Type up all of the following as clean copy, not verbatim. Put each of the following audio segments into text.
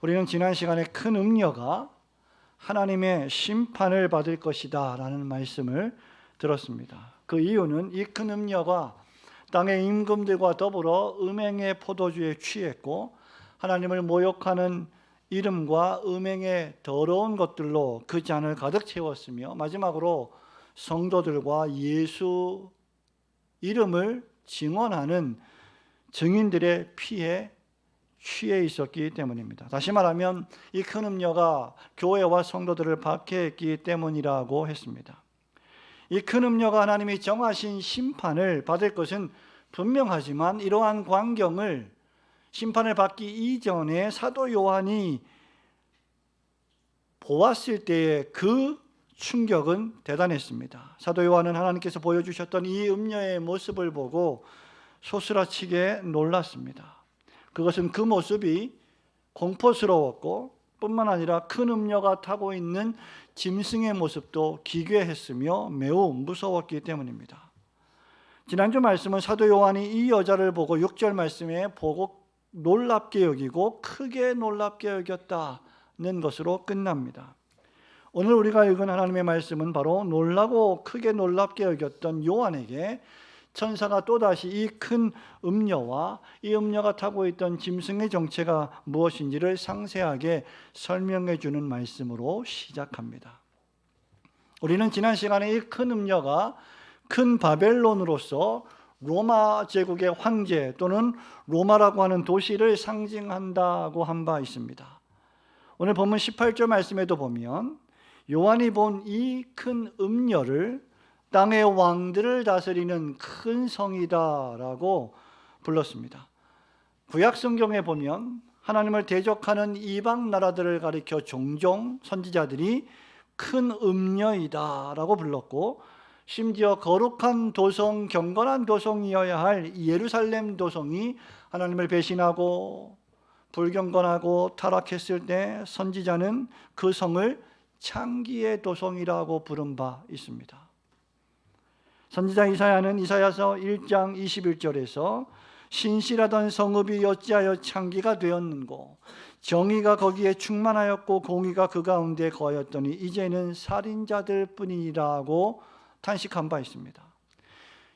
우리는 지난 시간에 큰 음녀가 하나님의 심판을 받을 것이다 라는 말씀을 들었습니다. 그 이유는 이 큰 음녀가 땅의 임금들과 더불어 음행의 포도주에 취했고 하나님을 모욕하는 이름과 음행의 더러운 것들로 그 잔을 가득 채웠으며 마지막으로 성도들과 예수 이름을 증언하는 증인들의 피에 취해 있었기 때문입니다. 다시 말하면 이 큰 음녀가 교회와 성도들을 박해했기 때문이라고 했습니다. 이 큰 음녀가 하나님이 정하신 심판을 받을 것은 분명하지만 이러한 광경을 심판을 받기 이전에 사도 요한이 보았을 때의 그 충격은 대단했습니다. 사도 요한은 하나님께서 보여주셨던 이 음녀의 모습을 보고 소스라치게 놀랐습니다. 그것은 그 모습이 공포스러웠고 뿐만 아니라 큰 음녀가 타고 있는 짐승의 모습도 기괴했으며 매우 무서웠기 때문입니다. 지난주 말씀은 사도 요한이 이 여자를 보고 6절 말씀에 보고 놀랍게 여기고 크게 놀랍게 여겼다는 것으로 끝납니다. 오늘 우리가 읽은 하나님의 말씀은 바로 놀라고 크게 놀랍게 여겼던 요한에게 천사가 또다시 이 큰 음녀와 이 음녀가 타고 있던 짐승의 정체가 무엇인지를 상세하게 설명해 주는 말씀으로 시작합니다. 우리는 지난 시간에 이 큰 음녀가 큰 바벨론으로서 로마 제국의 황제 또는 로마라고 하는 도시를 상징한다고 한 바 있습니다. 오늘 본문 18절 말씀에도 보면 요한이 본 이 큰 음녀를 땅의 왕들을 다스리는 큰 성이다라고 불렀습니다. 구약 성경에 보면 하나님을 대적하는 이방 나라들을 가리켜 종종 선지자들이 큰 음녀이다라고 불렀고 심지어 거룩한 도성, 경건한 도성이어야 할 예루살렘 도성이 하나님을 배신하고 불경건하고 타락했을 때 선지자는 그 성을 창기의 도성이라고 부른 바 있습니다. 선지자 이사야는 이사야서 1장 21절에서 신실하던 성읍이 어찌하여 창기가 되었는고 정의가 거기에 충만하였고 공의가 그 가운데 거하였더니 이제는 살인자들 뿐이라고 탄식한 바 있습니다.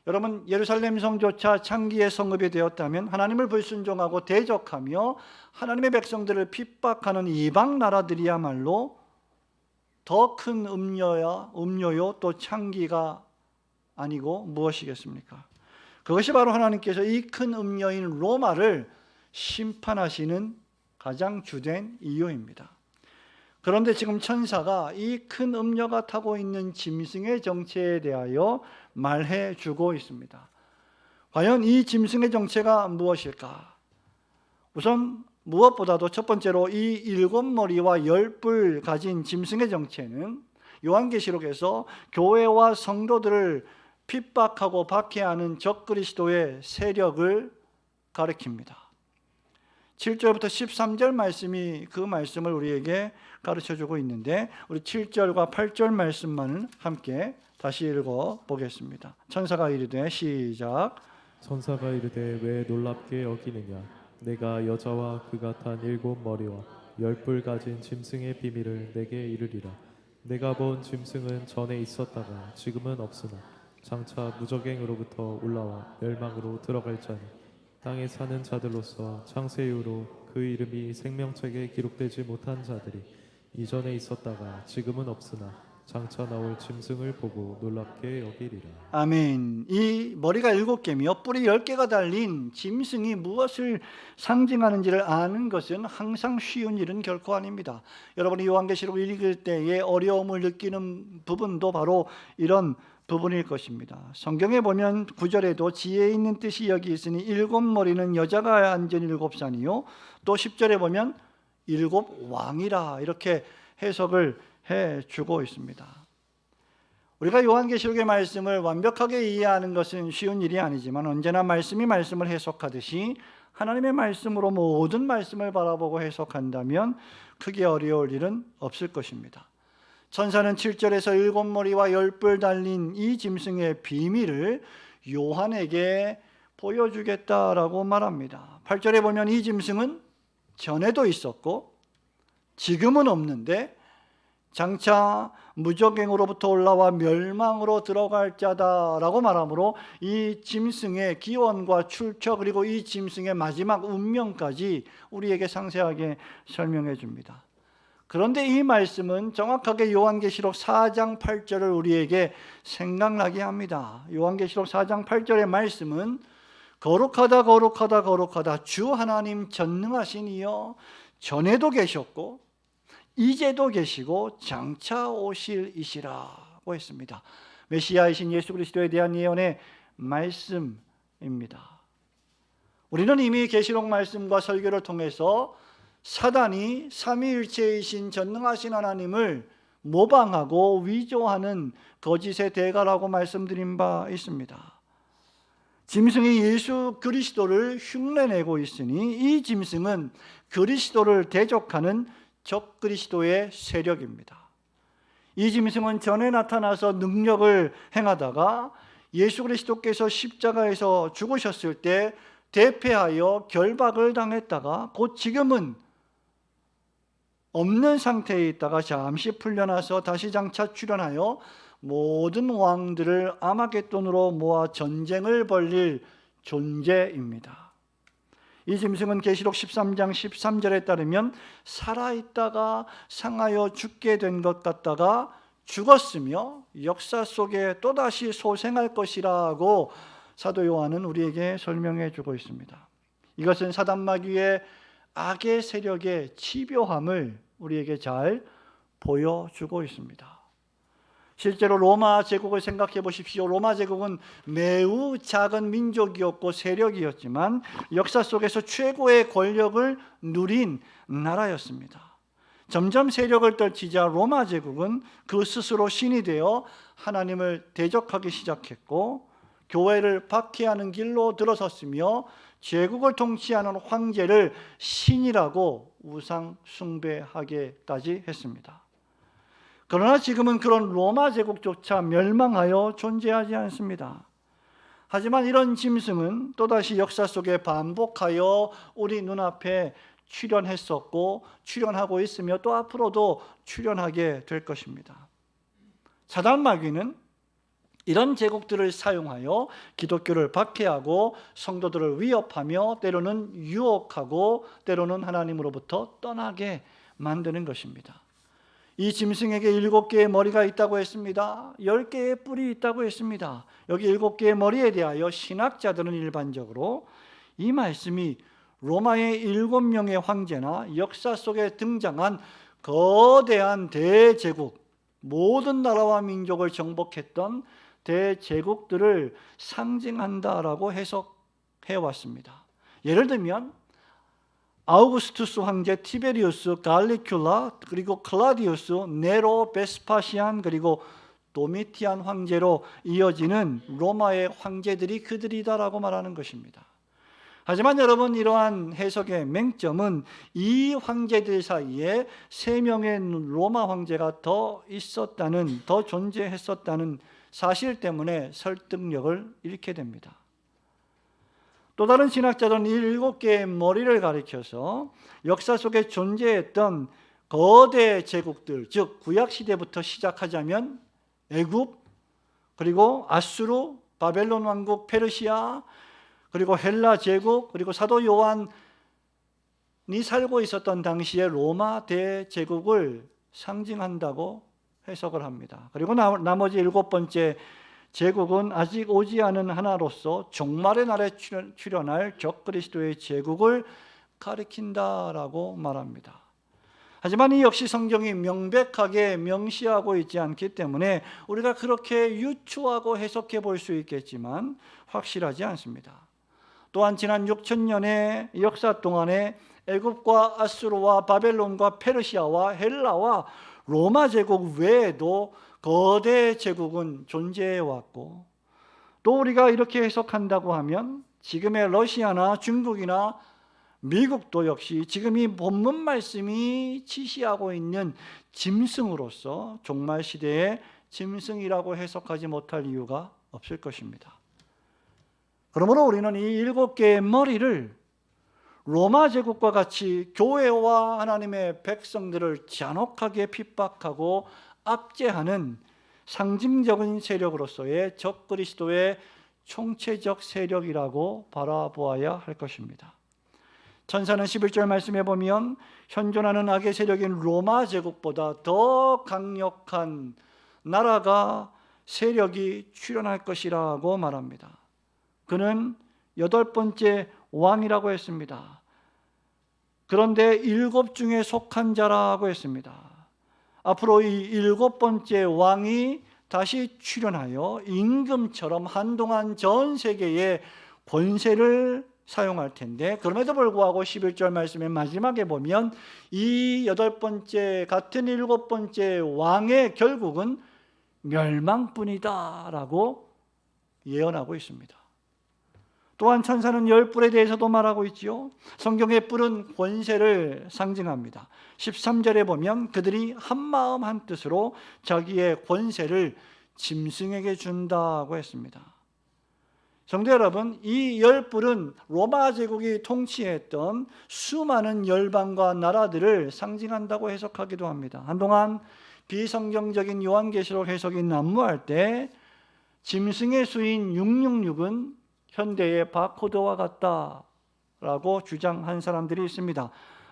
여러분, 예루살렘 성조차 창기의 성읍이 되었다면 하나님을 불순종하고 대적하며 하나님의 백성들을 핍박하는 이방 나라들이야말로 더 큰 음료요 또 창기가 아니고 무엇이겠습니까? 그것이 바로 하나님께서 이 큰 음녀인 로마를 심판하시는 가장 주된 이유입니다. 그런데 지금 천사가 이 큰 음녀가 타고 있는 짐승의 정체에 대하여 말해 주고 있습니다. 과연 이 짐승의 정체가 무엇일까? 우선 무엇보다도 첫 번째로 이 7머리와 10뿔 가진 짐승의 정체는 요한계시록에서 교회와 성도들을 핍박하고 박해하는 적그리스도의 세력을 가리킵니다. 7절부터 13절 말씀이 그 말씀을 우리에게 가르쳐주고 있는데 우리 7절과 8절 말씀만을 함께 다시 읽어보겠습니다. 천사가 이르되 시작. 천사가 이르되 왜 놀랍게 여기느냐 내가 여자와 그가 탄 7머리와 10뿔 가진 짐승의 비밀을 내게 이르리라. 내가 본 짐승은 전에 있었다가 지금은 없으나 장차 무적행으로부터 올라와 멸망으로 들어갈 자니 땅에 사는 자들로서 창세 이후로 그 이름이 생명책에 기록되지 못한 자들이 이전에 있었다가 지금은 없으나 장차 나올 짐승을 보고 놀랍게 여기리라. 아멘. 이 머리가 7개며 뿔이 10개가 달린 짐승이 무엇을 상징하는지를 아는 것은 항상 쉬운 일은 결코 아닙니다. 여러분이 요한계시록을 읽을 때에 어려움을 느끼는 부분도 바로 이런 부분일 것입니다. 성경에 보면 9절에도 지혜 있는 뜻이 여기 있으니 7머리는 여자가 앉은 7산이요 또 10절에 보면 7왕이라 이렇게 해석을 해주고 있습니다. 우리가 요한계시록의 말씀을 완벽하게 이해하는 것은 쉬운 일이 아니지만 언제나 말씀이 말씀을 해석하듯이 하나님의 말씀으로 모든 말씀을 바라보고 해석한다면 크게 어려울 일은 없을 것입니다. 천사는 7절에서 7머리와 10뿔 달린 이 짐승의 비밀을 요한에게 보여주겠다라고 말합니다. 8절에 보면 이 짐승은 전에도 있었고 지금은 없는데 장차 무적행으로부터 올라와 멸망으로 들어갈 자다라고 말하므로 이 짐승의 기원과 출처 그리고 이 짐승의 마지막 운명까지 우리에게 상세하게 설명해 줍니다. 그런데 이 말씀은 정확하게 요한계시록 4장 8절을 우리에게 생각나게 합니다. 요한계시록 4장 8절의 말씀은 거룩하다 거룩하다 거룩하다 주 하나님 전능하신 이여 전에도 계셨고 이제도 계시고 장차 오실 이시라고 했습니다. 메시아이신 예수 그리스도에 대한 예언의 말씀입니다. 우리는 이미 계시록 말씀과 설교를 통해서 사단이 삼위일체이신 전능하신 하나님을 모방하고 위조하는 거짓의 대가라고 말씀드린 바 있습니다. 짐승이 예수 그리스도를 흉내내고 있으니 이 짐승은 그리스도를 대적하는 적 그리스도의 세력입니다. 이 짐승은 전에 나타나서 능력을 행하다가 예수 그리스도께서 십자가에서 죽으셨을 때 대패하여 결박을 당했다가 곧 지금은 없는 상태에 있다가 잠시 풀려나서 다시 장차 출현하여 모든 왕들을 아마겟돈으로 모아 전쟁을 벌릴 존재입니다. 이 짐승은 계시록 13장 13절에 따르면 살아있다가 상하여 죽게 된 것 같다가 죽었으며 역사 속에 또다시 소생할 것이라고 사도 요한은 우리에게 설명해 주고 있습니다. 이것은 사단 마귀의 악의 세력의 치묘함을 우리에게 잘 보여주고 있습니다. 실제로 로마 제국을 생각해 보십시오. 로마 제국은 매우 작은 민족이었고 세력이었지만 역사 속에서 최고의 권력을 누린 나라였습니다. 점점 세력을 떨치자 로마 제국은 그 스스로 신이 되어 하나님을 대적하기 시작했고 교회를 박해하는 길로 들어섰으며 제국을 통치하는 황제를 신이라고 우상 숭배하게까지 했습니다. 그러나 지금은 그런 로마 제국조차 멸망하여 존재하지 않습니다. 하지만 이런 짐승은 또다시 역사 속에 반복하여 우리 눈앞에 출현했었고 출현하고 있으며 또 앞으로도 출현하게 될 것입니다. 사단 마귀는 이런 제국들을 사용하여 기독교를 박해하고 성도들을 위협하며 때로는 유혹하고 때로는 하나님으로부터 떠나게 만드는 것입니다. 이 짐승에게 7개의 머리가 있다고 했습니다. 10개의 뿔이 있다고 했습니다. 여기 7개의 머리에 대하여 신학자들은 일반적으로 이 말씀이 로마의 7명의 황제나 역사 속에 등장한 거대한 대제국, 모든 나라와 민족을 정복했던 대제국들을 상징한다라고 해석해 왔습니다. 예를 들면 아우구스투스 황제, 티베리우스, 갈리큘라, 그리고 클라디우스, 네로, 베스파시안, 그리고 도미티안 황제로 이어지는 로마의 황제들이 그들이다라고 말하는 것입니다. 하지만 여러분, 이러한 해석의 맹점은 이 황제들 사이에 3명의 로마 황제가 더 있었다는, 더 존재했었다는 사실 때문에 설득력을 잃게 됩니다. 또 다른 신학자들은 이 7개의 머리를 가리켜서 역사 속에 존재했던 거대 제국들, 즉 구약시대부터 시작하자면 애굽, 그리고 아수르, 바벨론 왕국, 페르시아, 그리고 헬라 제국, 그리고 사도 요한이 살고 있었던 당시의 로마 대제국을 상징한다고 해석을 합니다. 그리고 나머지 7번째 제국은 아직 오지 않은 하나로서 종말의 날에 출현할 적그리스도의 제국을 가리킨다라고 말합니다. 하지만 이 역시 성경이 명백하게 명시하고 있지 않기 때문에 우리가 그렇게 유추하고 해석해 볼 수 있겠지만 확실하지 않습니다. 또한 지난 6,000년의 역사 동안에 애굽과 아수르와 바벨론과 페르시아와 헬라와 로마 제국 외에도 거대 제국은 존재해 왔고, 또 우리가 이렇게 해석한다고 하면 지금의 러시아나 중국이나 미국도 역시 지금 이 본문 말씀이 지시하고 있는 짐승으로서 종말 시대의 짐승이라고 해석하지 못할 이유가 없을 것입니다. 그러므로 우리는 이 7개의 머리를 로마 제국과 같이 교회와 하나님의 백성들을 잔혹하게 핍박하고 압제하는 상징적인 세력으로서의 적그리스도의 총체적 세력이라고 바라보아야 할 것입니다. 천사는 11절 말씀에 보면 현존하는 악의 세력인 로마 제국보다 더 강력한 나라가 세력이 출현할 것이라고 말합니다. 그는 8번째 왕이라고 했습니다. 그런데 7 중에 속한 자라고 했습니다. 앞으로 이 7번째 왕이 다시 출현하여 임금처럼 한동안 전 세계의 권세를 사용할 텐데, 그럼에도 불구하고 11절 말씀의 마지막에 보면 이 8번째 같은 7번째 왕의 결국은 멸망뿐이다 라고 예언하고 있습니다. 또한 천사는 10뿔에 대해서도 말하고 있지요. 성경의 뿔은 권세를 상징합니다. 13절에 보면 그들이 한마음 한뜻으로 자기의 권세를 짐승에게 준다고 했습니다. 성도 여러분, 이 10뿔은 로마 제국이 통치했던 수많은 열방과 나라들을 상징한다고 해석하기도 합니다. 한동안 비성경적인 요한계시록 해석이 난무할 때 짐승의 수인 666은 현대의 바코드와 같다라고 주장한 사람들이 있습니다.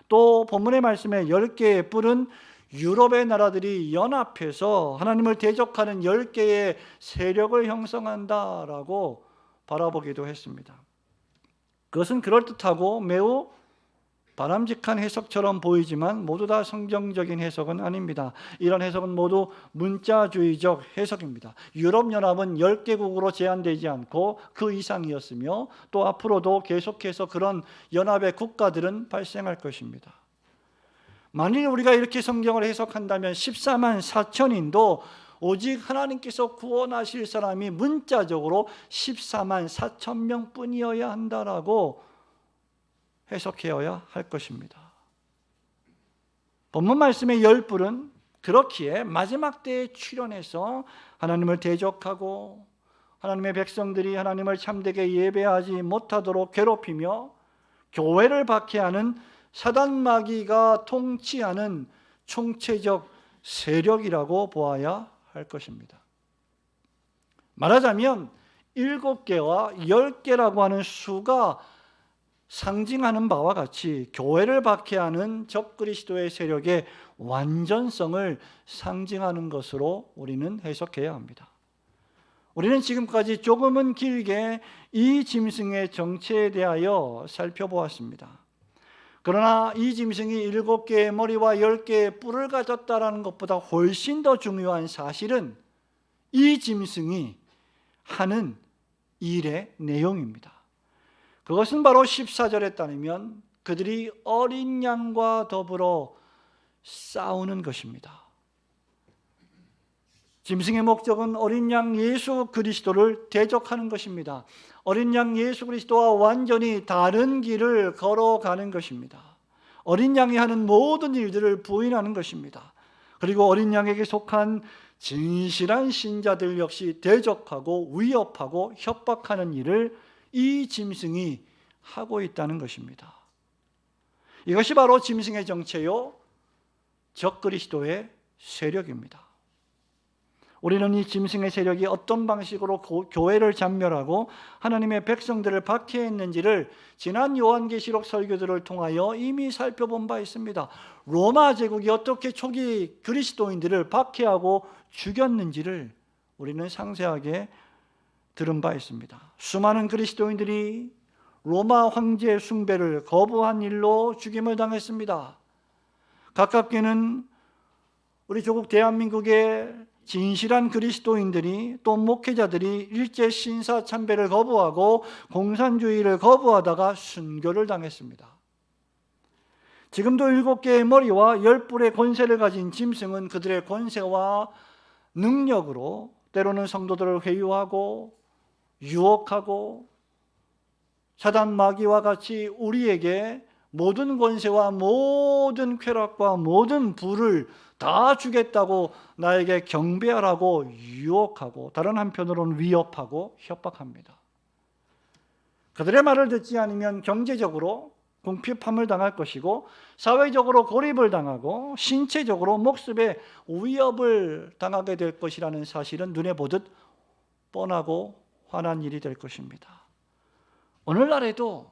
또 본문의 말씀에 10개의 뿔은 유럽의 나라들이 연합해서 하나님을 대적하는 10개의 세력을 형성한다라고 바라보기도 했습니다. 그것은 그럴듯하고 매우 바람직한 해석처럼 보이지만 모두 다 성경적인 해석은 아닙니다. 이런 해석은 모두 문자주의적 해석입니다. 유럽연합은 10개국으로 제한되지 않고 그 이상이었으며 또 앞으로도 계속해서 그런 연합의 국가들은 발생할 것입니다. 만일 우리가 이렇게 성경을 해석한다면 14만 4천인도 오직 하나님께서 구원하실 사람이 문자적으로 14만 4천 명뿐이어야 한다라고 해석해야 할 것입니다. 본문 말씀의 10뿔은 그렇기에 마지막 때에 출현해서 하나님을 대적하고 하나님의 백성들이 하나님을 참되게 예배하지 못하도록 괴롭히며 교회를 박해하는 사단 마귀가 통치하는 총체적 세력이라고 보아야 할 것입니다. 말하자면 7개와 10개라고 하는 수가 상징하는 바와 같이 교회를 박해하는 적그리스도의 세력의 완전성을 상징하는 것으로 우리는 해석해야 합니다. 우리는 지금까지 조금은 길게 이 짐승의 정체에 대하여 살펴보았습니다. 그러나 이 짐승이 7개의 머리와 10개의 뿔을 가졌다는 것보다 훨씬 더 중요한 사실은 이 짐승이 하는 일의 내용입니다. 그것은 바로 14절에 따르면 그들이 어린 양과 더불어 싸우는 것입니다. 짐승의 목적은 어린 양 예수 그리스도를 대적하는 것입니다. 어린 양 예수 그리스도와 완전히 다른 길을 걸어가는 것입니다. 어린 양이 하는 모든 일들을 부인하는 것입니다. 그리고 어린 양에게 속한 진실한 신자들 역시 대적하고 위협하고 협박하는 일을 이 짐승이 하고 있다는 것입니다. 이것이 바로 짐승의 정체요, 적그리스도의 세력입니다. 우리는 이 짐승의 세력이 어떤 방식으로 교회를 잔멸하고 하나님의 백성들을 박해했는지를 지난 요한계시록 설교들을 통하여 이미 살펴본 바 있습니다. 로마 제국이 어떻게 초기 그리스도인들을 박해하고 죽였는지를 우리는 상세하게 들은 바 있습니다. 수많은 그리스도인들이 로마 황제 숭배를 거부한 일로 죽임을 당했습니다. 가깝게는 우리 조국 대한민국의 진실한 그리스도인들이 또 목회자들이 일제 신사 참배를 거부하고 공산주의를 거부하다가 순교를 당했습니다. 지금도 7개의 머리와 10뿔의 권세를 가진 짐승은 그들의 권세와 능력으로 때로는 성도들을 회유하고 유혹하고 사단 마귀와 같이 우리에게 모든 권세와 모든 쾌락과 모든 부를 다 주겠다고 나에게 경배하라고 유혹하고 다른 한편으로는 위협하고 협박합니다. 그들의 말을 듣지 않으면 경제적으로 궁핍함을 당할 것이고 사회적으로 고립을 당하고 신체적으로 목숨의 위협을 당하게 될 것이라는 사실은 눈에 보듯 뻔하고 환한 일이 될 것입니다. 오늘날에도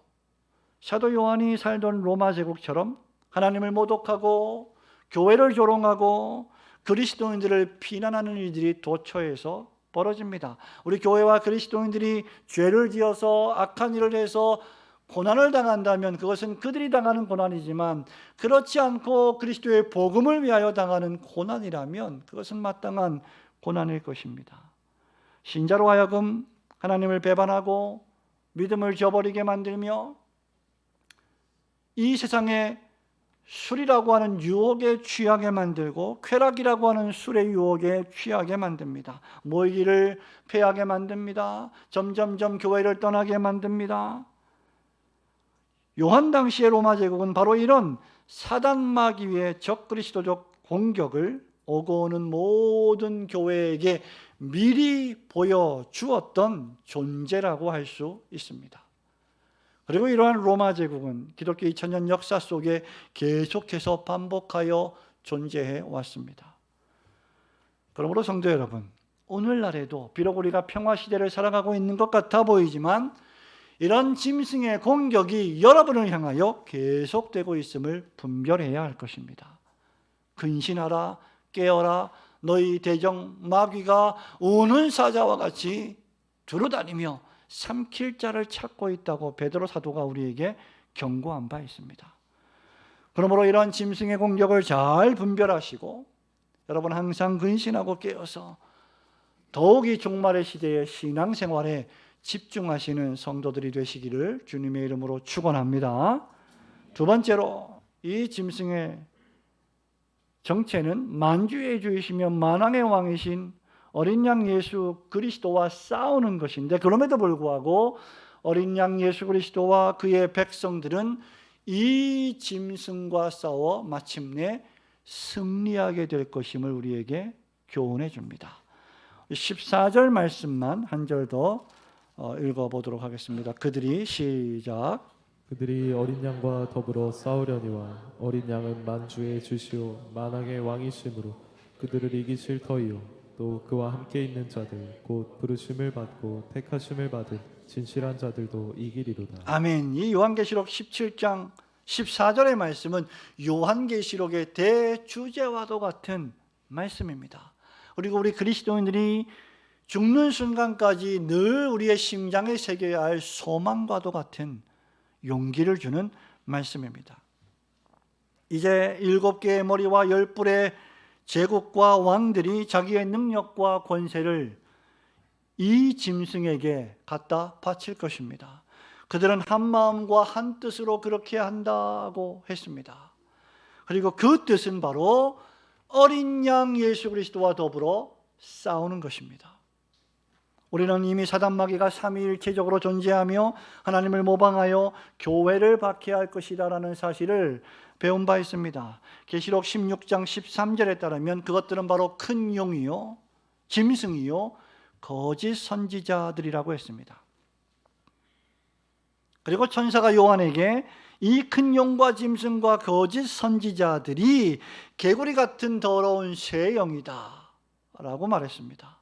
사도 요한이 살던 로마 제국처럼 하나님을 모독하고 교회를 조롱하고 그리스도인들을 비난하는 일들이 도처에서 벌어집니다. 우리 교회와 그리스도인들이 죄를 지어서 악한 일을 해서 고난을 당한다면 그것은 그들이 당하는 고난이지만, 그렇지 않고 그리스도의 복음을 위하여 당하는 고난이라면 그것은 마땅한 고난일 것입니다. 신자로 하여금 하나님을 배반하고 믿음을 저버리게 만들며 이 세상에 술이라고 하는 유혹에 취하게 만들고 쾌락이라고 하는 술의 유혹에 취하게 만듭니다. 모이기를 패하게 만듭니다. 점점점 교회를 떠나게 만듭니다. 요한 당시의 로마 제국은 바로 이런 사단 마귀의 적그리스도적 공격을 오고 오는 모든 교회에게 미리 보여주었던 존재라고 할 수 있습니다. 그리고 이러한 로마 제국은 기독교 2000년 역사 속에 계속해서 반복하여 존재해 왔습니다. 그러므로 성도 여러분, 오늘날에도 비록 우리가 평화시대를 살아가고 있는 것 같아 보이지만 이런 짐승의 공격이 여러분을 향하여 계속되고 있음을 분별해야 할 것입니다. 근신하라, 깨어라, 너희 대적 마귀가 우는 사자와 같이 두루다니며 삼킬 자를 찾고 있다고 베드로 사도가 우리에게 경고한 바 있습니다. 그러므로 이러한 짐승의 공격을 잘 분별하시고 여러분 항상 근신하고 깨어서 더욱이 종말의 시대의 신앙생활에 집중하시는 성도들이 되시기를 주님의 이름으로 축원합니다. 두 번째로, 이 짐승의 정체는 만주의 주이시며 만왕의 왕이신 어린 양 예수 그리스도와 싸우는 것인데, 그럼에도 불구하고 어린 양 예수 그리스도와 그의 백성들은 이 짐승과 싸워 마침내 승리하게 될 것임을 우리에게 교훈해 줍니다. 14절 말씀만 한 절 더 읽어보도록 하겠습니다. 그들이 시작. 그들이 어린 양과 더불어 싸우려니와 어린 양은 만주의 주시오 만왕의 왕이심으로 그들을 이기실 터이요 또 그와 함께 있는 자들 곧 부르심을 받고 택하심을 받은 진실한 자들도 이기리로다. 아멘. 이 요한계시록 17장 14절의 말씀은 요한계시록의 대주제와도 같은 말씀입니다. 그리고 우리 그리스도인들이 죽는 순간까지 늘 우리의 심장에 새겨야 할 소망과도 같은 용기를 주는 말씀입니다. 이제 7개의 머리와 10뿔의 제국과 왕들이 자기의 능력과 권세를 이 짐승에게 갖다 바칠 것입니다. 그들은 한 마음과 한 뜻으로 그렇게 한다고 했습니다. 그리고 그 뜻은 바로 어린 양 예수 그리스도와 더불어 싸우는 것입니다. 우리는 이미 사단 마귀가 삼위일체적으로 존재하며 하나님을 모방하여 교회를 박해할 것이다라는 사실을 배운 바 있습니다. 계시록 16장 13절에 따르면 그것들은 바로 큰 용이요 짐승이요 거짓 선지자들이라고 했습니다. 그리고 천사가 요한에게 이 큰 용과 짐승과 거짓 선지자들이 개구리 같은 더러운 새 영이다 라고 말했습니다.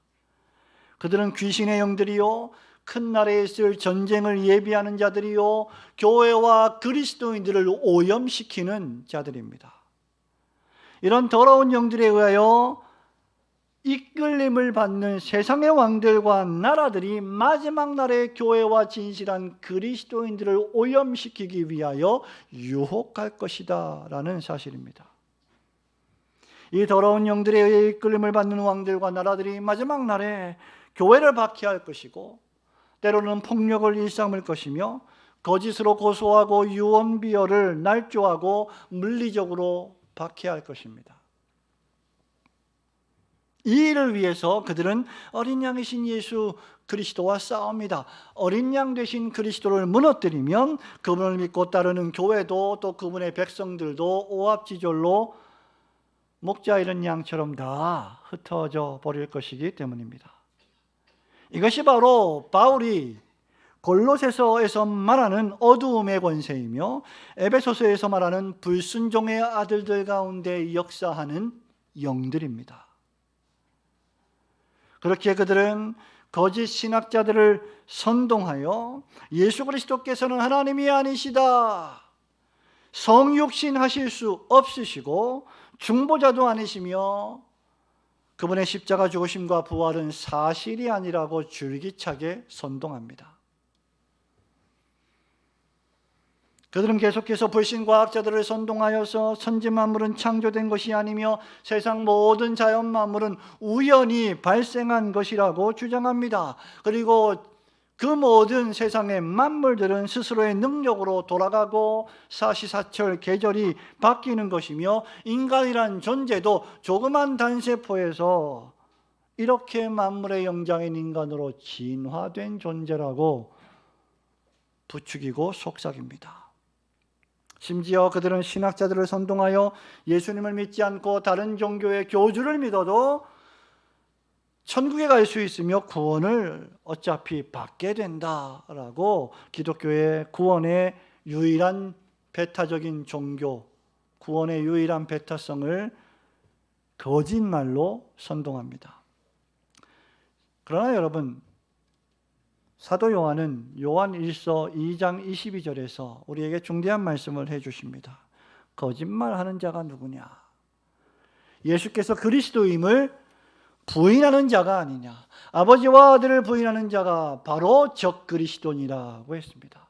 그들은 귀신의 영들이요 큰 날에 있을 전쟁을 예비하는 자들이요 교회와 그리스도인들을 오염시키는 자들입니다. 이런 더러운 영들에 의하여 이끌림을 받는 세상의 왕들과 나라들이 마지막 날에 교회와 진실한 그리스도인들을 오염시키기 위하여 유혹할 것이다 라는 사실입니다. 이 더러운 영들에 의해 이끌림을 받는 왕들과 나라들이 마지막 날에 교회를 박해할 것이고 때로는 폭력을 일삼을 것이며 거짓으로 고소하고 유언비어를 날조하고 물리적으로 박해할 것입니다. 이 일을 위해서 그들은 어린 양이신 예수 그리스도와 싸웁니다. 어린 양 되신 그리스도를 무너뜨리면 그분을 믿고 따르는 교회도 또 그분의 백성들도 오합지졸로 목자 잃은 양처럼 다 흩어져 버릴 것이기 때문입니다. 이것이 바로 바울이 골로새서에서 말하는 어두움의 권세이며 에베소서에서 말하는 불순종의 아들들 가운데 역사하는 영들입니다. 그렇게 그들은 거짓 신학자들을 선동하여 예수 그리스도께서는 하나님이 아니시다, 성육신 하실 수 없으시고 중보자도 아니시며 그분의 십자가 죽으심과 부활은 사실이 아니라고 줄기차게 선동합니다. 그들은 계속해서 불신과학자들을 선동하여서 천지만물은 창조된 것이 아니며 세상 모든 자연 만물은 우연히 발생한 것이라고 주장합니다. 그리고 그 모든 세상의 만물들은 스스로의 능력으로 돌아가고 사시사철 계절이 바뀌는 것이며 인간이란 존재도 조그만 단세포에서 이렇게 만물의 영장인 인간으로 진화된 존재라고 부추기고 속삭입니다. 심지어 그들은 신학자들을 선동하여 예수님을 믿지 않고 다른 종교의 교주를 믿어도 천국에 갈 수 있으며 구원을 어차피 받게 된다라고 기독교의 구원의 유일한 배타적인 종교, 구원의 유일한 배타성을 거짓말로 선동합니다. 그러나 여러분, 사도 요한은 요한 1서 2장 22절에서 우리에게 중대한 말씀을 해주십니다. 거짓말하는 자가 누구냐? 예수께서 그리스도임을 부인하는 자가 아니냐? 아버지와 아들을 부인하는 자가 바로 적 그리스도니라고 했습니다.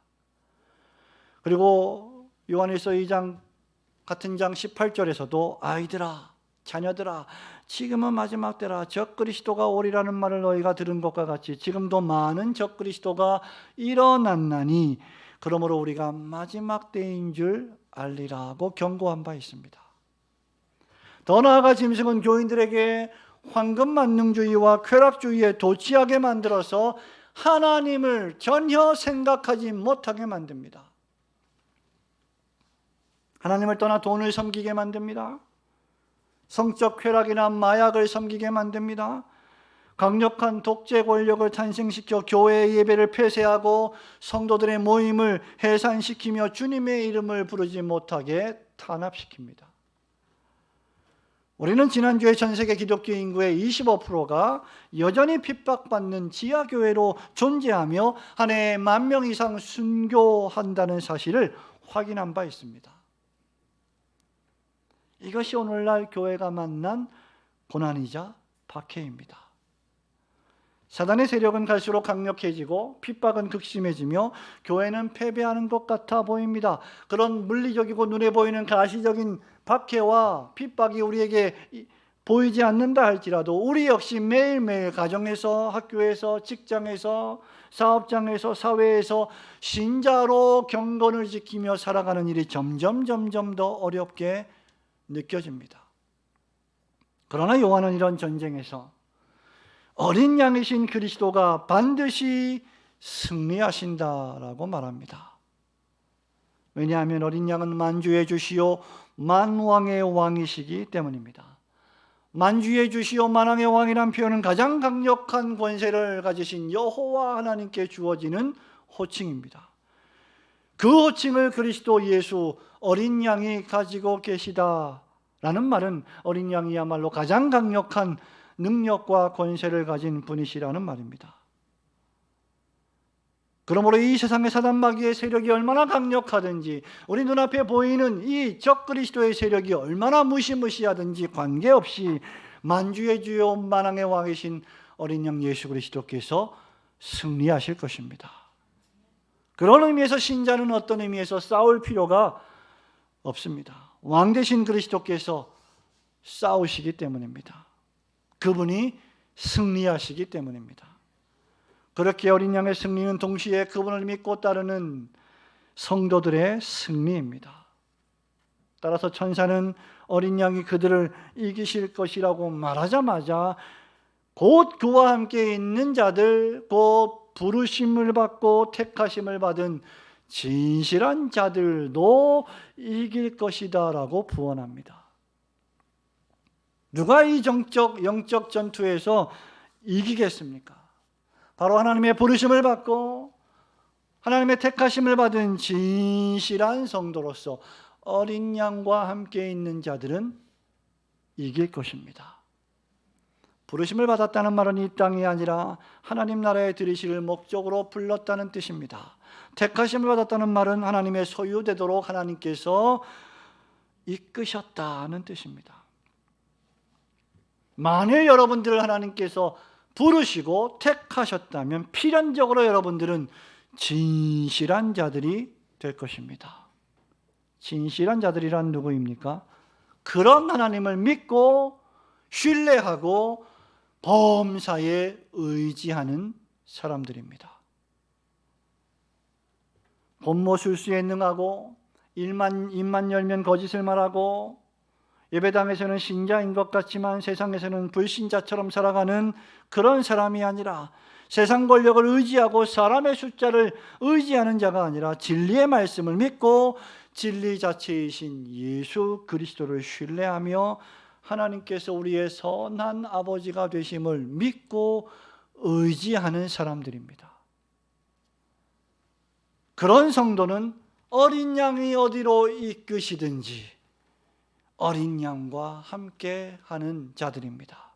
그리고 요한일서 2장 같은 장 18절에서도 아이들아, 자녀들아, 지금은 마지막 때라. 적 그리스도가 오리라는 말을 너희가 들은 것과 같이 지금도 많은 적 그리스도가 일어났나니 그러므로 우리가 마지막 때인 줄 알리라고 경고한 바 있습니다. 더 나아가 짐승은 교인들에게 황금만능주의와 쾌락주의에 도취하게 만들어서 하나님을 전혀 생각하지 못하게 만듭니다. 하나님을 떠나 돈을 섬기게 만듭니다. 성적 쾌락이나 마약을 섬기게 만듭니다. 강력한 독재 권력을 탄생시켜 교회의 예배를 폐쇄하고 성도들의 모임을 해산시키며 주님의 이름을 부르지 못하게 탄압시킵니다. 우리는 지난주에 전세계 기독교 인구의 25%가 여전히 핍박받는 지하교회로 존재하며 한 해에 10,000명 이상 순교한다는 사실을 확인한 바 있습니다. 이것이 오늘날 교회가 만난 고난이자 박해입니다. 사단의 세력은 갈수록 강력해지고 핍박은 극심해지며 교회는 패배하는 것 같아 보입니다. 그런 물리적이고 눈에 보이는 가시적인 박해와 핍박이 우리에게 보이지 않는다 할지라도 우리 역시 매일매일 가정에서, 학교에서, 직장에서, 사업장에서, 사회에서 신자로 경건을 지키며 살아가는 일이 점점 더 어렵게 느껴집니다. 그러나 요한은 이런 전쟁에서 어린 양이신 그리스도가 반드시 승리하신다라고 말합니다. 왜냐하면 어린 양은 만주의 주시오 만왕의 왕이시기 때문입니다. 만주의 주시오 만왕의 왕이란 표현은 가장 강력한 권세를 가지신 여호와 하나님께 주어지는 호칭입니다. 그 호칭을 그리스도 예수 어린 양이 가지고 계시다라는 말은 어린 양이야말로 가장 강력한 능력과 권세를 가진 분이시라는 말입니다. 그러므로 이 세상의 사단 마귀의 세력이 얼마나 강력하든지 우리 눈앞에 보이는 이 적 그리스도의 세력이 얼마나 무시무시하든지 관계없이 만주의 주요 만왕의 왕이신 어린 양 예수 그리스도께서 승리하실 것입니다. 그런 의미에서 신자는 어떤 의미에서 싸울 필요가 없습니다. 왕 되신 그리스도께서 싸우시기 때문입니다. 그분이 승리하시기 때문입니다. 그렇게 어린 양의 승리는 동시에 그분을 믿고 따르는 성도들의 승리입니다. 따라서 천사는 어린 양이 그들을 이기실 것이라고 말하자마자 곧 그와 함께 있는 자들, 곧 부르심을 받고 택하심을 받은 진실한 자들도 이길 것이다 라고 부언합니다. 누가 이 영적 전투에서 이기겠습니까? 바로 하나님의 부르심을 받고 하나님의 택하심을 받은 진실한 성도로서 어린 양과 함께 있는 자들은 이길 것입니다. 부르심을 받았다는 말은 이 땅이 아니라 하나님 나라에 들이실 목적으로 불렀다는 뜻입니다. 택하심을 받았다는 말은 하나님의 소유되도록 하나님께서 이끄셨다는 뜻입니다. 만일 여러분들을 하나님께서 부르시고 택하셨다면 필연적으로 여러분들은 진실한 자들이 될 것입니다. 진실한 자들이란 누구입니까? 그런 하나님을 믿고 신뢰하고 범사에 의지하는 사람들입니다. 본모술수에 능하고 입만 열면 거짓을 말하고 예배당에서는 신자인 것 같지만 세상에서는 불신자처럼 살아가는 그런 사람이 아니라 세상 권력을 의지하고 사람의 숫자를 의지하는 자가 아니라 진리의 말씀을 믿고 진리 자체이신 예수 그리스도를 신뢰하며 하나님께서 우리의 선한 아버지가 되심을 믿고 의지하는 사람들입니다. 그런 성도는 어린 양이 어디로 이끄시든지 어린 양과 함께 하는 자들입니다.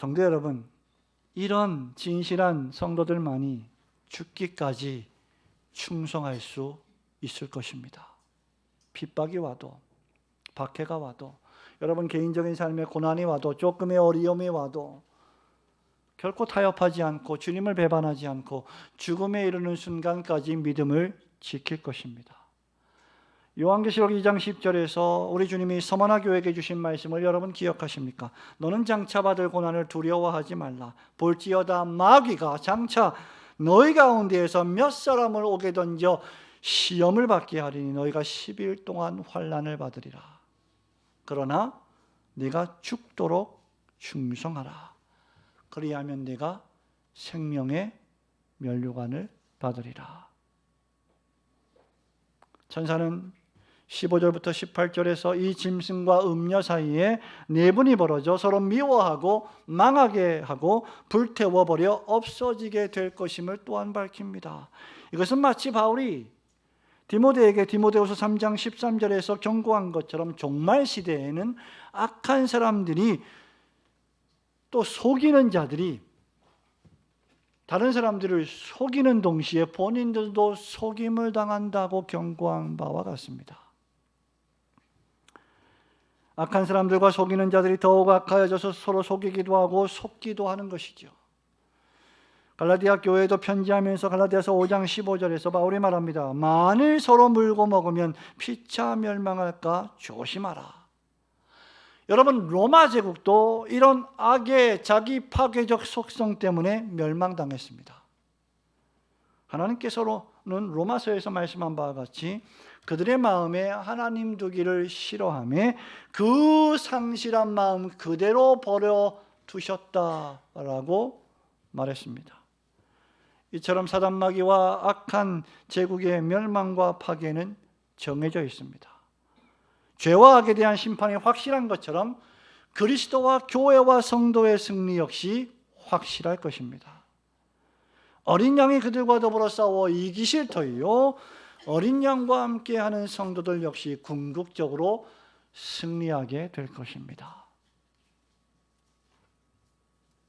성도 여러분, 이런 진실한 성도들만이 죽기까지 충성할 수 있을 것입니다. 핍박이 와도, 박해가 와도, 여러분 개인적인 삶에 고난이 와도, 조금의 어려움이 와도 결코 타협하지 않고 주님을 배반하지 않고 죽음에 이르는 순간까지 믿음을 지킬 것입니다. 요한계시록 2장 10절에서 우리 주님이 서머나 교회에게 주신 말씀을 여러분 기억하십니까? 너는 장차 받을 고난을 두려워하지 말라. 볼지어다 마귀가 장차 너희 가운데에서 몇 사람을 오게 던져 시험을 받게 하리니 너희가 10일 동안 환난을 받으리라. 그러나 네가 죽도록 충성하라. 그리하면 네가 생명의 면류관을 받으리라. 천사는 15절부터 18절에서 이 짐승과 음녀 사이에 내분이 벌어져 서로 미워하고 망하게 하고 불태워버려 없어지게 될 것임을 또한 밝힙니다. 이것은 마치 바울이 디모데에게 디모데후서 3장 13절에서 경고한 것처럼 종말 시대에는 악한 사람들이 또 속이는 자들이 다른 사람들을 속이는 동시에 본인들도 속임을 당한다고 경고한 바와 같습니다. 악한 사람들과 속이는 자들이 더욱 악하여져서 서로 속이기도 하고 속기도 하는 것이죠. 갈라디아 교회도 편지하면서 갈라디아서 5장 15절에서 바울이 말합니다. 만일 서로 물고 먹으면 피차 멸망할까 조심하라. 여러분 로마 제국도 이런 악의 자기 파괴적 속성 때문에 멸망당했습니다. 하나님께서는 로마서에서 말씀한 바와 같이 그들의 마음에 하나님 두기를 싫어하며 그 상실한 마음 그대로 버려두셨다라고 말했습니다. 이처럼 사단마귀와 악한 제국의 멸망과 파괴는 정해져 있습니다. 죄와 악에 대한 심판이 확실한 것처럼 그리스도와 교회와 성도의 승리 역시 확실할 것입니다. 어린 양이 그들과 더불어 싸워 이기실 터이요 어린 양과 함께하는 성도들 역시 궁극적으로 승리하게 될 것입니다.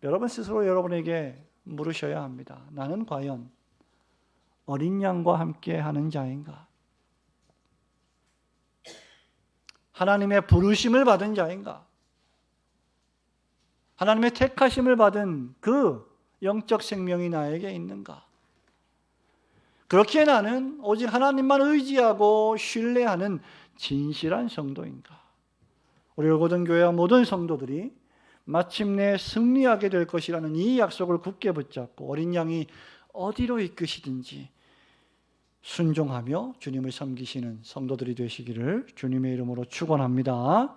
여러분 스스로 여러분에게 물으셔야 합니다. 나는 과연 어린 양과 함께하는 자인가? 하나님의 부르심을 받은 자인가? 하나님의 택하심을 받은 그 영적 생명이 나에게 있는가? 그렇게 나는 오직 하나님만 의지하고 신뢰하는 진실한 성도인가? 우리 올고든 교회와 모든 성도들이 마침내 승리하게 될 것이라는 이 약속을 굳게 붙잡고 어린 양이 어디로 이끄시든지 순종하며 주님을 섬기시는 성도들이 되시기를 주님의 이름으로 축원합니다.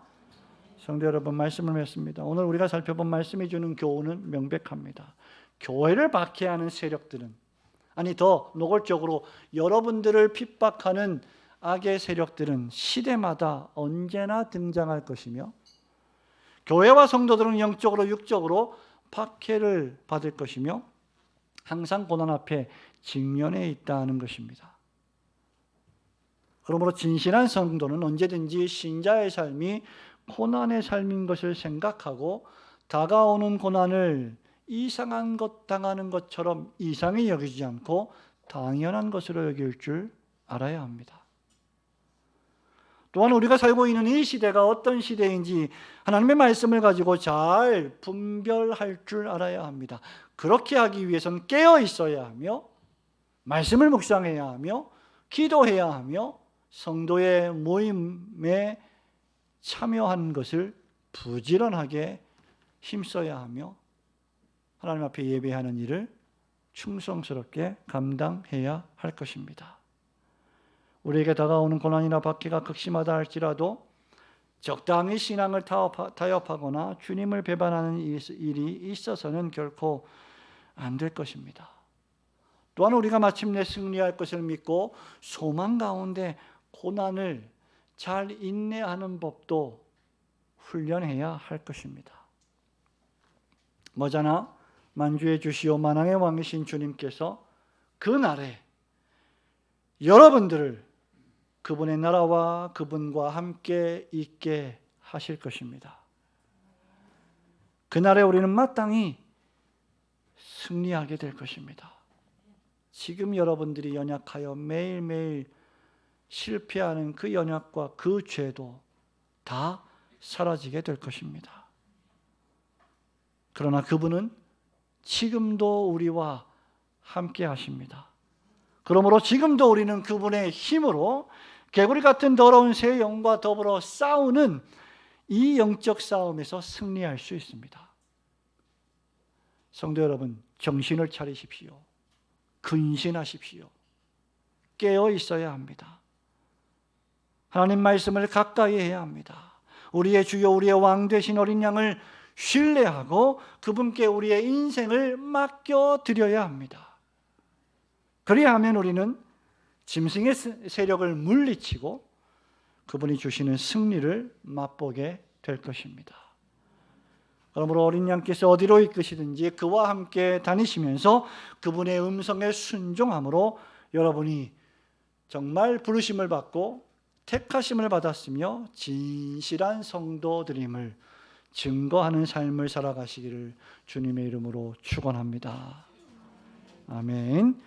성도 여러분, 말씀을 맺습니다. 오늘 우리가 살펴본 말씀이 주는 교훈은 명백합니다. 교회를 박해하는 세력들은, 아니 더 노골적으로 여러분들을 핍박하는 악의 세력들은 시대마다 언제나 등장할 것이며 교회와 성도들은 영적으로 육적으로 박해를 받을 것이며 항상 고난 앞에 직면해 있다는 것입니다. 그러므로 진실한 성도는 언제든지 신자의 삶이 고난의 삶인 것을 생각하고 다가오는 고난을 이상한 것 당하는 것처럼 이상히 여기지 않고 당연한 것으로 여길 줄 알아야 합니다. 또한 우리가 살고 있는 이 시대가 어떤 시대인지 하나님의 말씀을 가지고 잘 분별할 줄 알아야 합니다. 그렇게 하기 위해서는 깨어 있어야 하며 말씀을 묵상해야 하며 기도해야 하며 성도의 모임에 참여하는 것을 부지런하게 힘써야 하며 하나님 앞에 예배하는 일을 충성스럽게 감당해야 할 것입니다. 우리에게 다가오는 고난이나 박해가 극심하다 할지라도 적당히 신앙을 타협하거나 주님을 배반하는 일이 있어서는 결코 안 될 것입니다. 또한 우리가 마침내 승리할 것을 믿고 소망 가운데 고난을 잘 인내하는 법도 훈련해야 할 것입니다. 머자나 만주의 주시오 만왕의 왕이신 주님께서 그 날에 여러분들을 그분의 나라와 그분과 함께 있게 하실 것입니다. 그날에 우리는 마땅히 승리하게 될 것입니다. 지금 여러분들이 연약하여 매일매일 실패하는 그 연약과 그 죄도 다 사라지게 될 것입니다. 그러나 그분은 지금도 우리와 함께 하십니다. 그러므로 지금도 우리는 그분의 힘으로 개구리 같은 더러운 새 영과 더불어 싸우는 이 영적 싸움에서 승리할 수 있습니다. 성도 여러분, 정신을 차리십시오. 근신하십시오. 깨어 있어야 합니다. 하나님 말씀을 가까이 해야 합니다. 우리의 주여 우리의 왕 되신 어린 양을 신뢰하고 그분께 우리의 인생을 맡겨드려야 합니다. 그래야 하면 우리는 짐승의 세력을 물리치고 그분이 주시는 승리를 맛보게 될 것입니다. 그러므로 어린 양께서 어디로 이끄시든지 그와 함께 다니시면서 그분의 음성에 순종함으로 여러분이 정말 부르심을 받고 택하심을 받았으며 진실한 성도들임을 증거하는 삶을 살아가시기를 주님의 이름으로 축원합니다. 아멘.